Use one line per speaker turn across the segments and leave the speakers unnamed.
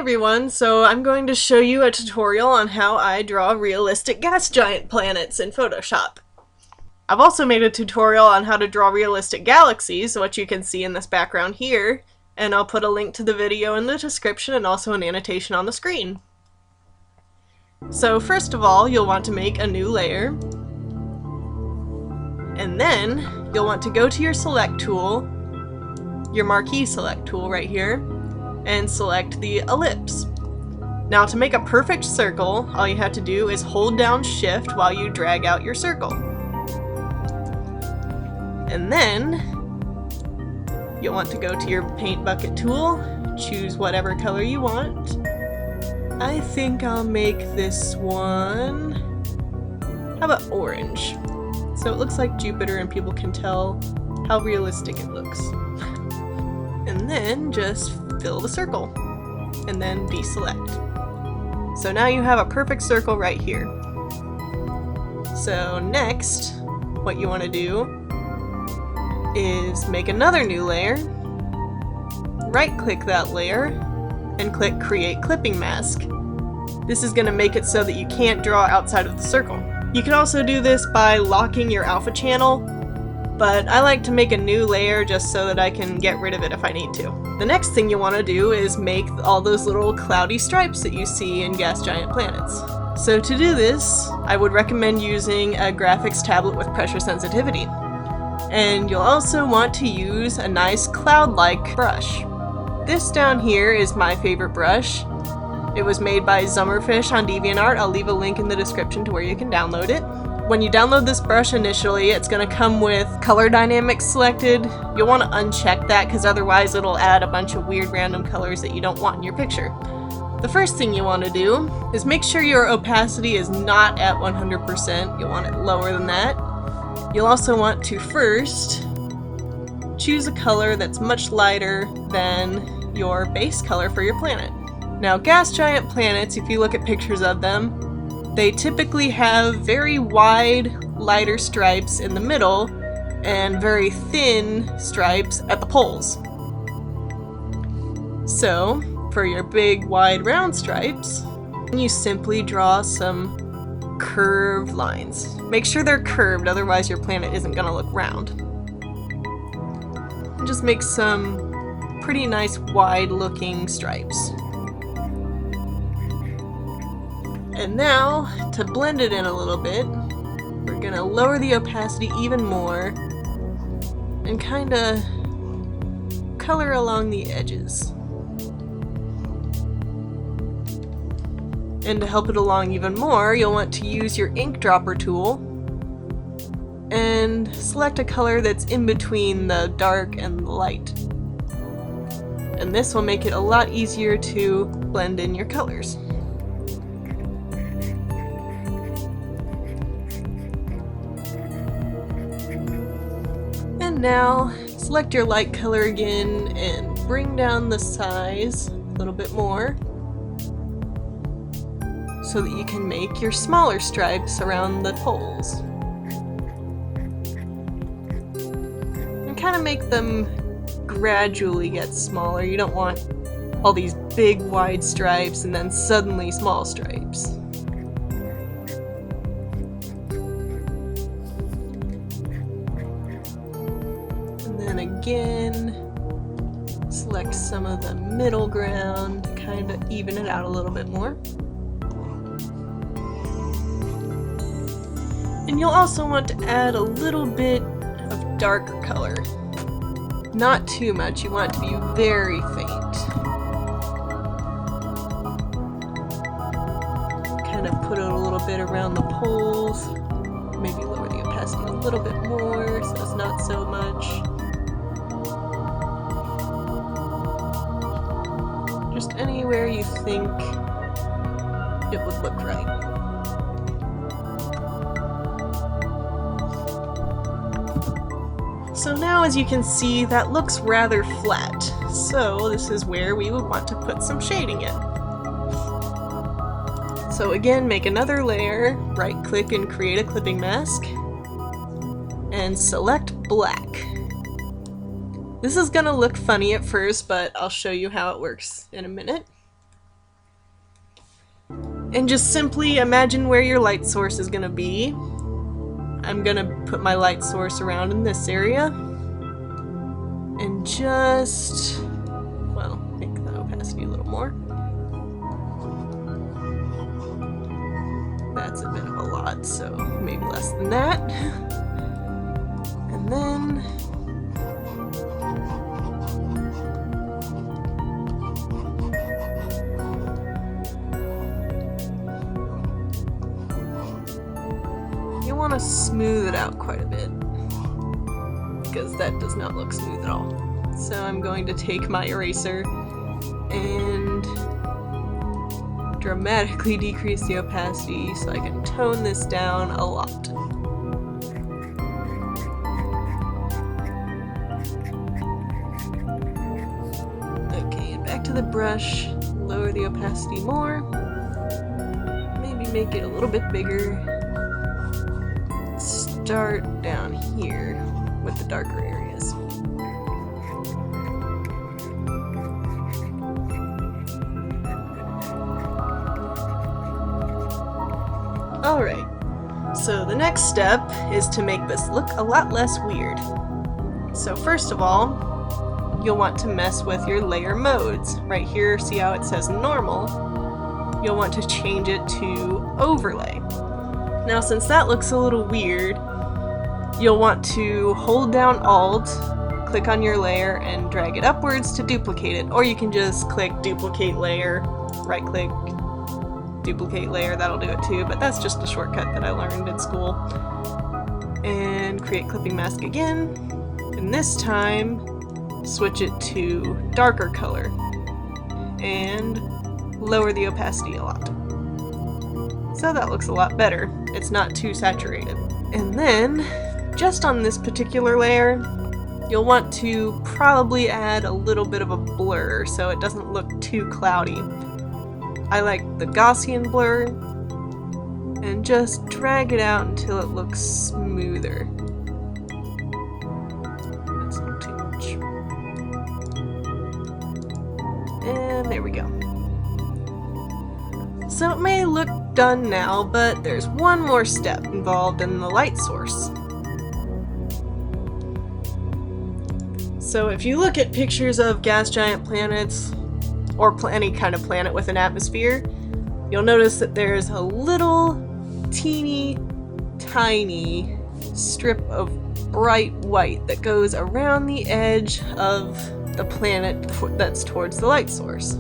everyone, so I'm going to show you a tutorial on how I draw realistic gas giant planets in Photoshop. I've also made a tutorial on how to draw realistic galaxies, what you can see in this background here, and I'll put a link to the video in the description and also an annotation on the screen. So first of all, you'll want to make a new layer, and then you'll want to go to your select tool, your marquee select tool right here, and select the ellipse. Now to make a perfect circle, all you have to do is hold down Shift while you drag out your circle. And then you'll want to go to your paint bucket tool, choose whatever color you want. I think I'll make this one, how about orange? So it looks like Jupiter and people can tell how realistic it looks. And then just fill the circle, and then deselect. So now you have a perfect circle right here. So next, what you want to do is make another new layer, right-click that layer, and click Create Clipping Mask. This is going to make it so that you can't draw outside of the circle. You can also do this by locking your alpha channel, but I like to make a new layer just so that I can get rid of it if I need to. The next thing you want to do is make all those little cloudy stripes that you see in gas giant planets. So to do this, I would recommend using a graphics tablet with pressure sensitivity. And you'll also want to use a nice cloud-like brush. This down here is my favorite brush. It was made by Zummerfish on DeviantArt. I'll leave a link in the description to where you can download it. When you download this brush initially, it's going to come with color dynamics selected. You'll want to uncheck that because otherwise it'll add a bunch of weird random colors that you don't want in your picture. The first thing you want to do is make sure your opacity is not at 100%. You'll want it lower than that. You'll also want to first choose a color that's much lighter than your base color for your planet. Now, gas giant planets, if you look at pictures of them, they typically have very wide, lighter stripes in the middle and very thin stripes at the poles. So, for your big, wide, round stripes, you simply draw some curved lines. Make sure they're curved, otherwise your planet isn't going to look round. And just make some pretty nice, wide-looking stripes. And now, to blend it in a little bit, we're going to lower the opacity even more and kind of color along the edges. And to help it along even more, you'll want to use your ink dropper tool and select a color that's in between the dark and the light. And this will make it a lot easier to blend in your colors. Now, select your light color again and bring down the size a little bit more so that you can make your smaller stripes around the poles. And kind of make them gradually get smaller. You don't want all these big wide stripes and then suddenly small stripes. Again, select some of the middle ground to kind of even it out a little bit more. And you'll also want to add a little bit of darker color. Not too much, you want it to be very faint. Kind of put it a little bit around the poles. Maybe lower the opacity a little bit more so it's not so much. Just anywhere you think it would look right. So now, as you can see, that looks rather flat. So this is where we would want to put some shading in. So again, make another layer, right-click and create a clipping mask, and select black. This is gonna look funny at first, but I'll show you how it works in a minute. And just simply imagine where your light source is gonna be. I'm gonna put my light source around in this area. And just, well, make the opacity a little more. That's a bit of a lot, so maybe less than that. And then you want to smooth it out quite a bit, because that does not look smooth at all. So I'm going to take my eraser and dramatically decrease the opacity so I can tone this down a lot. Okay, and back to the brush, lower the opacity more, maybe make it a little bit bigger. Start down here with the darker areas. Alright, so the next step is to make this look a lot less weird. So first of all, you'll want to mess with your layer modes. Right here, see how it says normal? You'll want to change it to overlay. Now since that looks a little weird, you'll want to hold down Alt, click on your layer, and drag it upwards to duplicate it. Or you can just click duplicate layer, right click, duplicate layer, that'll do it too, but that's just a shortcut that I learned in school. And create clipping mask again, and this time switch it to darker color and lower the opacity a lot. So that looks a lot better. It's not too saturated. And then, just on this particular layer, you'll want to probably add a little bit of a blur so it doesn't look too cloudy. I like the Gaussian blur, and just drag it out until it looks smoother. That's not too much. And there we go. So it may look done now, but there's one more step involved in the light source. So if you look at pictures of gas giant planets, or any kind of planet with an atmosphere, you'll notice that there's a little teeny tiny strip of bright white that goes around the edge of the planet that's towards the light source.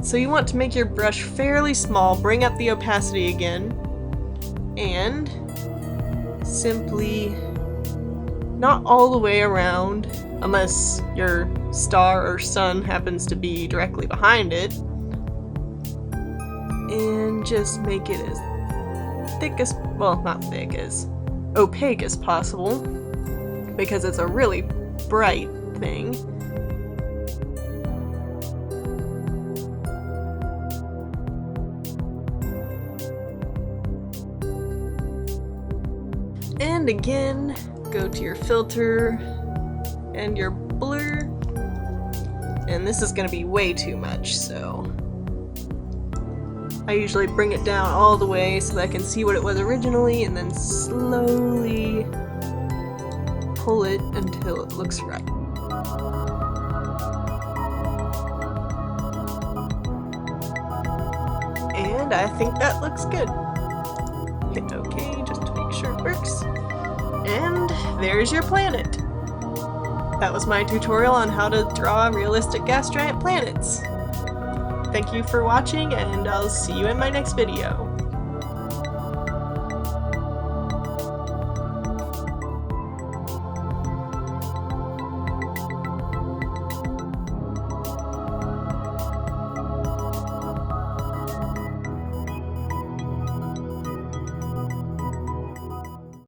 So you want to make your brush fairly small, bring up the opacity again, and simply, not all the way around, unless your star or sun happens to be directly behind it, and just make it as thick as, well, not thick, as opaque as possible, because it's a really bright thing. And again, go to your filter and your blur, and this is going to be way too much, so I usually bring it down all the way so that I can see what it was originally, and then slowly pull it until it looks right. And I think that looks good. Hit OK just to make sure it works. And there's your planet. That was my tutorial on how to draw realistic gas giant planets. Thank you for watching, and I'll see you in my next video.